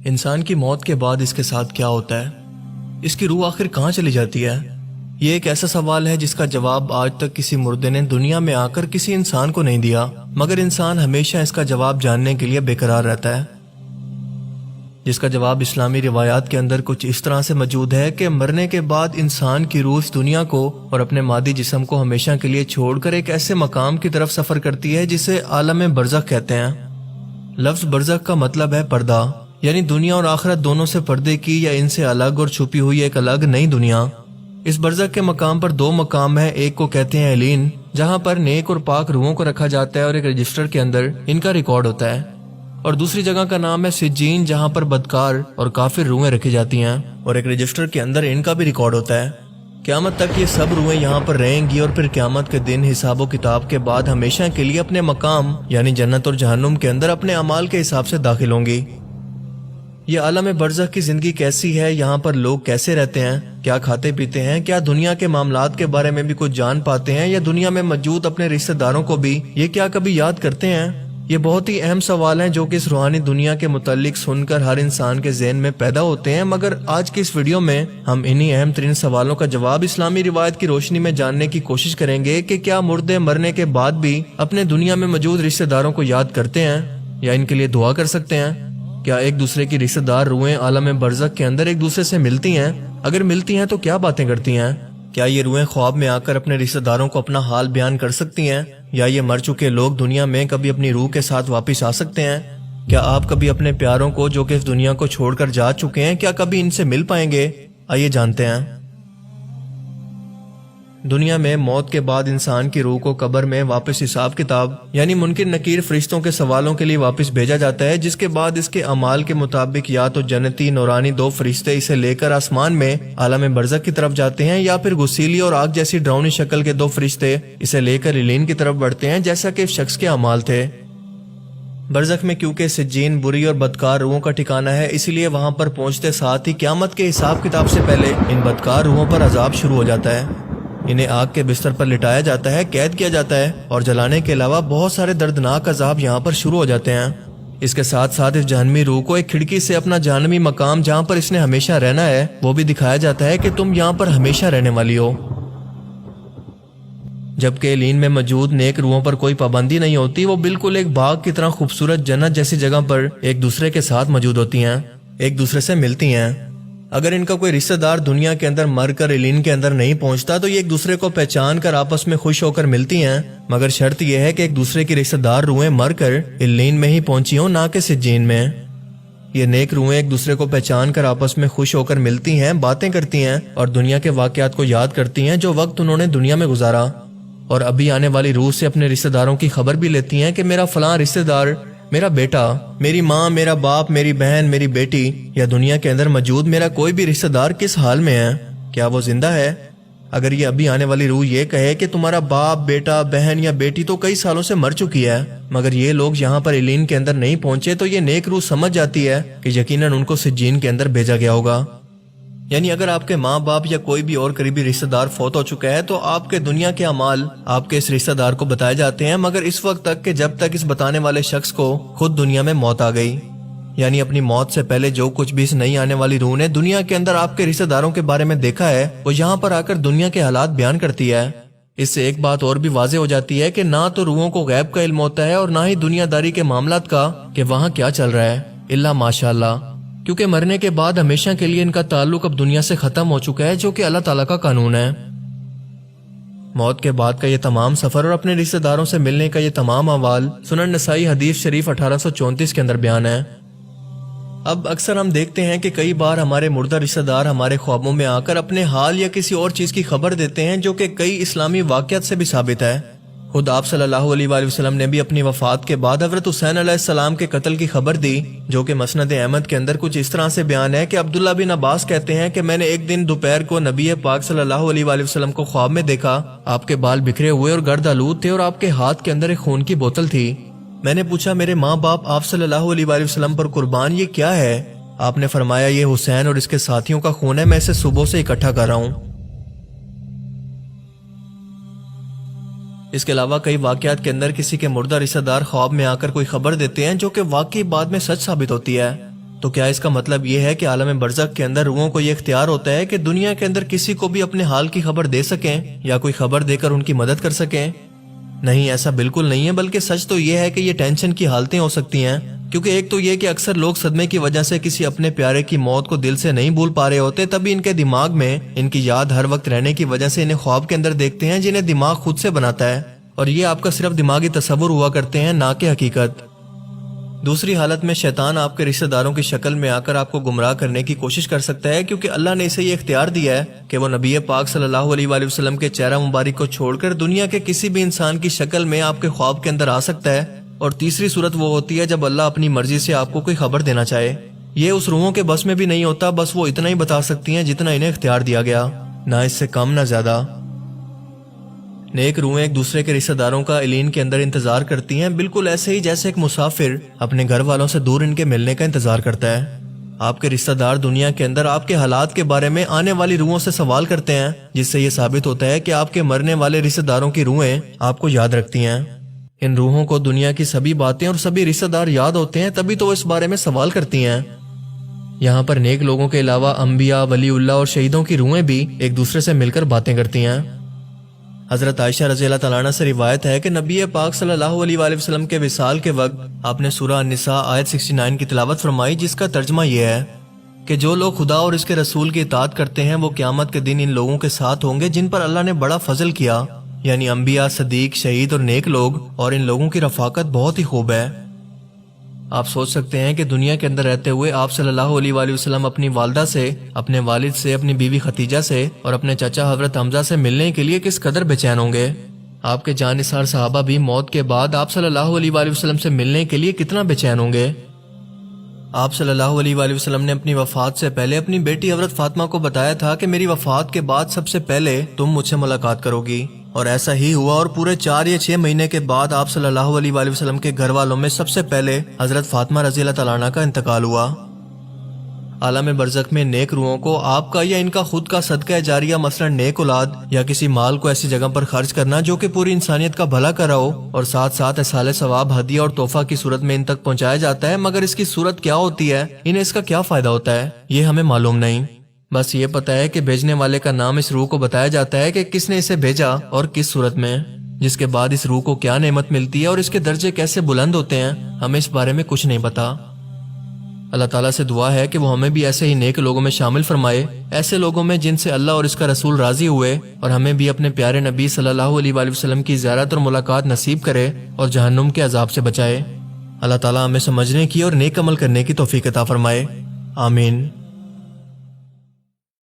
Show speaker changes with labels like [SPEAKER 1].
[SPEAKER 1] انسان کی موت کے بعد اس کے ساتھ کیا ہوتا ہے؟ اس کی روح آخر کہاں چلی جاتی ہے؟ یہ ایک ایسا سوال ہے جس کا جواب آج تک کسی مردے نے دنیا میں آ کر کسی انسان کو نہیں دیا، مگر انسان ہمیشہ اس کا جواب جاننے کے لیے بے قرار رہتا ہے، جس کا جواب اسلامی روایات کے اندر کچھ اس طرح سے موجود ہے کہ مرنے کے بعد انسان کی روح اس دنیا کو اور اپنے مادی جسم کو ہمیشہ کے لیے چھوڑ کر ایک ایسے مقام کی طرف سفر کرتی ہے جسے عالم برزخ کہتے ہیں۔ لفظ برزخ کا مطلب ہے پردہ، یعنی دنیا اور آخرت دونوں سے پردے کی یا ان سے الگ اور چھپی ہوئی ایک الگ نئی دنیا۔ اس برزخ کے مقام پر دو مقام ہیں، ایک کو کہتے ہیں علین، جہاں پر نیک اور پاک روحوں کو رکھا جاتا ہے اور ایک رجسٹر کے اندر ان کا ریکارڈ ہوتا ہے، اور دوسری جگہ کا نام ہے سجین، جہاں پر بدکار اور کافر روحیں رکھی جاتی ہیں اور ایک رجسٹر کے اندر ان کا بھی ریکارڈ ہوتا ہے۔ قیامت تک یہ سب روحیں یہاں پر رہیں گی اور پھر قیامت کے دن حساب و کتاب کے بعد ہمیشہ کے لیے اپنے مقام یعنی جنت اور جہنم کے اندر اپنے اعمال کے حساب سے داخل ہوں گی۔ یہ عالم برزخ کی زندگی کیسی ہے، یہاں پر لوگ کیسے رہتے ہیں، کیا کھاتے پیتے ہیں، کیا دنیا کے معاملات کے بارے میں بھی کچھ جان پاتے ہیں، یا دنیا میں موجود اپنے رشتہ داروں کو بھی یہ کیا کبھی یاد کرتے ہیں؟ یہ بہت ہی اہم سوال ہیں جو کہ اس روحانی دنیا کے متعلق سن کر ہر انسان کے ذہن میں پیدا ہوتے ہیں، مگر آج کی اس ویڈیو میں ہم انہی اہم ترین سوالوں کا جواب اسلامی روایت کی روشنی میں جاننے کی کوشش کریں گے کہ کیا مردے مرنے کے بعد بھی اپنے دنیا میں موجود رشتہ داروں کو یاد کرتے ہیں یا ان کے لیے دعا کر سکتے ہیں؟ کیا ایک دوسرے کی رشتہ دار روحیں عالم برزخ کے اندر ایک دوسرے سے ملتی ہیں؟ اگر ملتی ہیں تو کیا باتیں کرتی ہیں؟ کیا یہ روحیں خواب میں آ کر اپنے رشتہ داروں کو اپنا حال بیان کر سکتی ہیں؟ یا یہ مر چکے لوگ دنیا میں کبھی اپنی روح کے ساتھ واپس آ سکتے ہیں؟ کیا آپ کبھی اپنے پیاروں کو جو کہ اس دنیا کو چھوڑ کر جا چکے ہیں کیا کبھی ان سے مل پائیں گے؟ آئیے جانتے ہیں۔ دنیا میں موت کے بعد انسان کی روح کو قبر میں واپس حساب کتاب یعنی منکر نکیر فرشتوں کے سوالوں کے لیے واپس بھیجا جاتا ہے، جس کے بعد اس کے اعمال کے مطابق یا تو جنتی نورانی دو فرشتے اسے لے کر آسمان میں عالم برزخ کی طرف جاتے ہیں، یا پھر غسیلی اور آگ جیسی ڈراؤنی شکل کے دو فرشتے اسے لے کر علین کی طرف بڑھتے ہیں، جیسا کہ اس شخص کے اعمال تھے۔ برزخ میں کیونکہ سجین بری اور بدکار روحوں کا ٹھکانہ ہے، اسی لیے وہاں پر پہنچتے ساتھ ہی قیامت کے حساب کتاب سے پہلے ان بدکار روحوں پر عذاب شروع ہو جاتا ہے۔ انہیں آگ کے بستر پر لٹایا جاتا ہے، قید کیا جاتا ہے، اور جلانے کے علاوہ بہت سارے دردناک عذاب یہاں پر شروع ہو جاتے ہیں۔ اس کے ساتھ ساتھ اس جہنمی روح کو ایک کھڑکی سے اپنا جہنمی مقام جہاں پر اس نے ہمیشہ رہنا ہے وہ بھی دکھایا جاتا ہے کہ تم یہاں پر ہمیشہ رہنے والی ہو، جبکہ علین میں موجود نیک روحوں پر کوئی پابندی نہیں ہوتی، وہ بالکل ایک باغ کی طرح خوبصورت جنت جیسی جگہ پر ایک دوسرے کے ساتھ موجود ہوتی ہیں، ایک دوسرے سے ملتی ہیں۔ اگر ان کا کوئی رشتہ دار دنیا کے اندر مر کر علین کے اندر نہیں پہنچتا تو یہ ایک دوسرے کو پہچان کر آپس میں خوش ہو کر ملتی ہیں، مگر شرط یہ ہے کہ ایک دوسرے کی رشتہ دار روحیں مر کر علین میں ہی پہنچی ہوں، نہ کہ سجین میں۔ یہ نیک روحیں ایک دوسرے کو پہچان کر آپس میں خوش ہو کر ملتی ہیں، باتیں کرتی ہیں اور دنیا کے واقعات کو یاد کرتی ہیں جو وقت انہوں نے دنیا میں گزارا، اور ابھی آنے والی روح سے اپنے رشتہ داروں کی خبر بھی لیتی ہیں کہ میرا فلاں رشتہ دار، میرا بیٹا، میری ماں، میرا باپ، میری بہن، میری بیٹی یا دنیا کے اندر موجود میرا کوئی بھی رشتہ دار کس حال میں ہے، کیا وہ زندہ ہے؟ اگر یہ ابھی آنے والی روح یہ کہے کہ تمہارا باپ، بیٹا، بہن یا بیٹی تو کئی سالوں سے مر چکی ہے، مگر یہ لوگ یہاں پر علین کے اندر نہیں پہنچے، تو یہ نیک روح سمجھ جاتی ہے کہ یقیناً ان کو سجین کے اندر بھیجا گیا ہوگا۔ یعنی اگر آپ کے ماں باپ یا کوئی بھی اور قریبی رشتہ دار فوت ہو چکا ہے تو آپ کے دنیا کے اعمال آپ کے اس رشتہ دار کو بتائے جاتے ہیں، مگر اس وقت تک کہ جب تک اس بتانے والے شخص کو خود دنیا میں موت آ گئی، یعنی اپنی موت سے پہلے جو کچھ بھی اس نئی آنے والی روح نے دنیا کے اندر آپ کے رشتہ داروں کے بارے میں دیکھا ہے وہ یہاں پر آ کر دنیا کے حالات بیان کرتی ہے۔ اس سے ایک بات اور بھی واضح ہو جاتی ہے کہ نہ تو روحوں کو غیب کا علم ہوتا ہے اور نہ ہی دنیا داری کے معاملات کا کہ وہاں کیا چل رہا ہے، الا ماشاءاللہ، کیونکہ مرنے کے بعد ہمیشہ کے لیے ان کا تعلق اب دنیا سے ختم ہو چکا ہے، جو کہ اللہ تعالیٰ کا قانون ہے۔ موت کے بعد کا یہ تمام سفر اور اپنے رشتہ داروں سے ملنے کا یہ تمام احوال سنن نسائی حدیث شریف 1834 کے اندر بیان ہے۔ اب اکثر ہم دیکھتے ہیں کہ کئی بار ہمارے مردہ رشتہ دار ہمارے خوابوں میں آ کر اپنے حال یا کسی اور چیز کی خبر دیتے ہیں، جو کہ کئی اسلامی واقعات سے بھی ثابت ہے۔ خود آپ صلی اللہ علیہ وآلہ وسلم نے بھی اپنی وفات کے بعد حضرت حسین علیہ السلام کے قتل کی خبر دی، جو کہ مسند احمد کے اندر کچھ اس طرح سے بیان ہے کہ عبداللہ بن عباس کہتے ہیں کہ میں نے ایک دن دوپہر کو نبی پاک صلی اللہ علیہ وآلہ وسلم کو خواب میں دیکھا، آپ کے بال بکھرے ہوئے اور گرد آلود تھے اور آپ کے ہاتھ کے اندر ایک خون کی بوتل تھی۔ میں نے پوچھا میرے ماں باپ آپ صلی اللہ علیہ وآلہ وسلم پر قربان، یہ کیا ہے؟ آپ نے فرمایا یہ حسین اور اس کے ساتھیوں کا خون ہے، میں اسے صبح سے اکٹھا کر رہا ہوں۔ اس کے علاوہ کئی واقعات کے اندر کسی کے مردہ رشتہ دار خواب میں آ کر کوئی خبر دیتے ہیں جو کہ واقعی بعد میں سچ ثابت ہوتی ہے۔ تو کیا اس کا مطلب یہ ہے کہ عالم برزخ کے اندر روحوں کو یہ اختیار ہوتا ہے کہ دنیا کے اندر کسی کو بھی اپنے حال کی خبر دے سکیں یا کوئی خبر دے کر ان کی مدد کر سکیں؟ نہیں، ایسا بالکل نہیں ہے، بلکہ سچ تو یہ ہے کہ یہ ٹینشن کی حالتیں ہو سکتی ہیں، کیونکہ ایک تو یہ کہ اکثر لوگ صدمے کی وجہ سے کسی اپنے پیارے کی موت کو دل سے نہیں بھول پا رہے ہوتے، تبھی ان کے دماغ میں ان کی یاد ہر وقت رہنے کی وجہ سے انہیں خواب کے اندر دیکھتے ہیں جنہیں دماغ خود سے بناتا ہے، اور یہ آپ کا صرف دماغی تصور ہوا کرتے ہیں، نہ کہ حقیقت۔ دوسری حالت میں شیطان آپ کے رشتہ داروں کی شکل میں آ کر آپ کو گمراہ کرنے کی کوشش کر سکتا ہے، کیونکہ اللہ نے اسے یہ اختیار دیا ہے کہ وہ نبی پاک صلی اللہ علیہ وآلہ وسلم کے چہرہ مبارک کو چھوڑ کر دنیا کے کسی بھی انسان کی شکل میں آپ کے خواب کے اندر آ سکتا ہے۔ اور تیسری صورت وہ ہوتی ہے جب اللہ اپنی مرضی سے آپ کو کوئی خبر دینا چاہے۔ یہ اس روحوں کے بس میں بھی نہیں ہوتا، بس وہ اتنا ہی بتا سکتی ہیں جتنا انہیں اختیار دیا گیا، نہ اس سے کم نہ زیادہ۔ نیک روحیں ایک دوسرے کے رشتہ داروں کا علین کے اندر انتظار کرتی ہیں، بالکل ایسے ہی جیسے ایک مسافر اپنے گھر والوں سے دور ان کے ملنے کا انتظار کرتا ہے۔ آپ کے رشتہ دار دنیا کے اندر آپ کے حالات کے بارے میں آنے والی روحوں سے سوال کرتے ہیں، جس سے یہ ثابت ہوتا ہے کہ آپ کے مرنے والے رشتہ داروں کی روحیں آپ کو یاد رکھتی ہیں۔ ان روحوں کو دنیا کی سبھی باتیں اور سبھی رشتہ دار یاد ہوتے ہیں، تبھی تو وہ اس بارے میں سوال کرتی ہیں۔ یہاں پر نیک لوگوں کے علاوہ انبیاء، ولی اللہ اور شہیدوں کی روحیں بھی ایک دوسرے سے مل کر باتیں کرتی ہیں۔ حضرت عائشہ رضی اللہ تعالیٰ عنہ سے روایت ہے کہ نبی پاک صلی اللہ علیہ وآلہ وسلم کے وصال کے وقت آپ نے سورہ النساء آیت 69 کی تلاوت فرمائی، جس کا ترجمہ یہ ہے کہ جو لوگ خدا اور اس کے رسول کی اطاعت کرتے ہیں وہ قیامت کے دن ان لوگوں کے ساتھ ہوں گے جن پر اللہ نے بڑا فضل کیا، یعنی انبیاء، صدیق، شہید اور نیک لوگ، اور ان لوگوں کی رفاقت بہت ہی خوب ہے۔ آپ سوچ سکتے ہیں کہ دنیا کے اندر رہتے ہوئے آپ صلی اللہ علیہ وآلہ وسلم اپنی والدہ سے، اپنے والد سے، اپنی بیوی ختیجہ سے اور اپنے چچا حضرت حمزہ سے ملنے کے لیے کس قدر بے چین ہوں گے۔ آپ کے جان نثار صحابہ بھی موت کے بعد آپ صلی اللہ علیہ وآلہ وسلم سے ملنے کے لیے کتنا بے چین ہوں گے۔ آپ صلی اللہ علیہ وآلہ وسلم نے اپنی وفات سے پہلے اپنی بیٹی حضرت فاطمہ کو بتایا تھا کہ میری وفات کے بعد سب سے پہلے تم مجھ سے ملاقات کرو گی، اور ایسا ہی ہوا، اور پورے 4 یا 6 مہینے کے بعد آپ صلی اللہ علیہ وآلہ وسلم کے گھر والوں میں سب سے پہلے حضرت فاطمہ رضی اللہ تعالیٰ عنہ کا انتقال ہوا۔ عالم برزخ میں نیک روحوں کو آپ کا یا ان کا خود کا صدقہ جاریہ، مثلا نیک اولاد یا کسی مال کو ایسی جگہ پر خرچ کرنا جو کہ پوری انسانیت کا بھلا کر رہا ہو، اور ساتھ ساتھ ایصال ثواب، ہدیہ اور تحفہ کی صورت میں ان تک پہنچایا جاتا ہے، مگر اس کی صورت کیا ہوتی ہے، انہیں اس کا کیا فائدہ ہوتا ہے، یہ ہمیں معلوم نہیں۔ بس یہ پتا ہے کہ بھیجنے والے کا نام اس روح کو بتایا جاتا ہے کہ کس نے اسے بھیجا اور کس صورت میں، جس کے بعد اس روح کو کیا نعمت ملتی ہے اور اس کے درجے کیسے بلند ہوتے ہیں، ہمیں اس بارے میں کچھ نہیں پتا۔ اللہ تعالیٰ سے دعا ہے کہ وہ ہمیں بھی ایسے ہی نیک لوگوں میں شامل فرمائے، ایسے لوگوں میں جن سے اللہ اور اس کا رسول راضی ہوئے، اور ہمیں بھی اپنے پیارے نبی صلی اللہ علیہ وآلہ وسلم کی زیارت اور ملاقات نصیب کرے اور جہنم کے عذاب سے بچائے۔ اللہ تعالیٰ ہمیں سمجھنے کی اور نیک عمل کرنے کی توفیق عطا فرمائے، آمین۔